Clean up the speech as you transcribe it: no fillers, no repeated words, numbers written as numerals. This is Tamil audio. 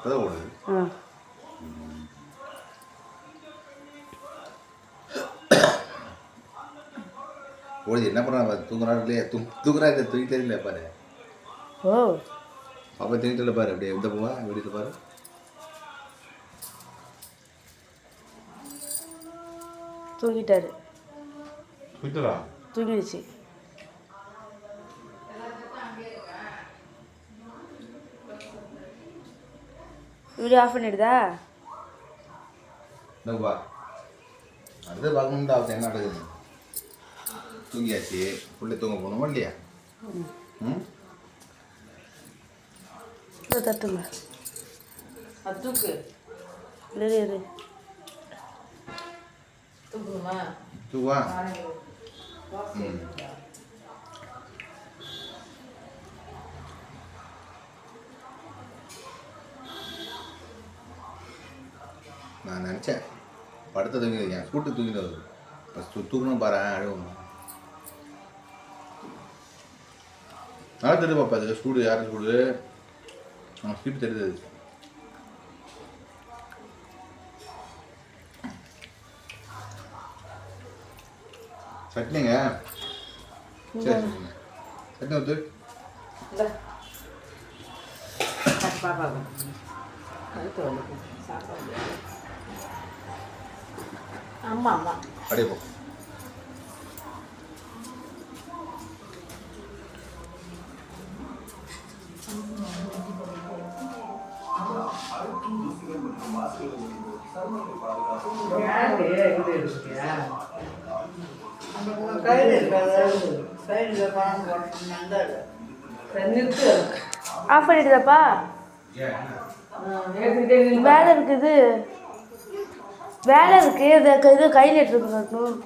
இப்போதான் ஓடுது. ஓடுது என்ன பண்ணுறா தூங்குறாரு இல்லையா? தூங்குறா இல்லை தூங்கிட்டே இல்லை பாரு. ஓ பாப்பா தூங்கிட்டு பாரு. அப்படியே எந்த போவா வீட்டுக்கு பாரு. தூங்கிட்டாரு. தூங்கிட்டா? தூங்கிடுச்சு. வீடியோ ஆஃப் பண்ணிடுதா? வா அடுத்து பார்க்கணும்டா. அவன் என்ன நடக்குது? தூங்கியாச்சு. புள்ளை தூங்க போகணுமா இல்லையா? ம் தட்டுங்க தூக்கு இரு தூக்குமா தூவா. நான் நினச்சேன் படுத்த தூங்கிடுங்க. கூட்டு தூங்கிட்டு வருது. ஃபஸ்ட்டு தூக்கணும் பாரு. அழுவணும். நல்லா தெரியுது பாப்பா. அதில் சூடு யாரும் சூடு ஸ்வீட் தெரியுது. சட்னிங்க சரி சட்னி ஊற்று. பாப்பா அடுத்து வந்து சாப்பாடு. ஆமாம் ஆமாம் அப்படியே போ. ஆஃப் பண்ணிடுதாப்பா? வேலை இருக்குது. வேலை இருக்கு. இது கையில் எடுத்துருக்கணும்.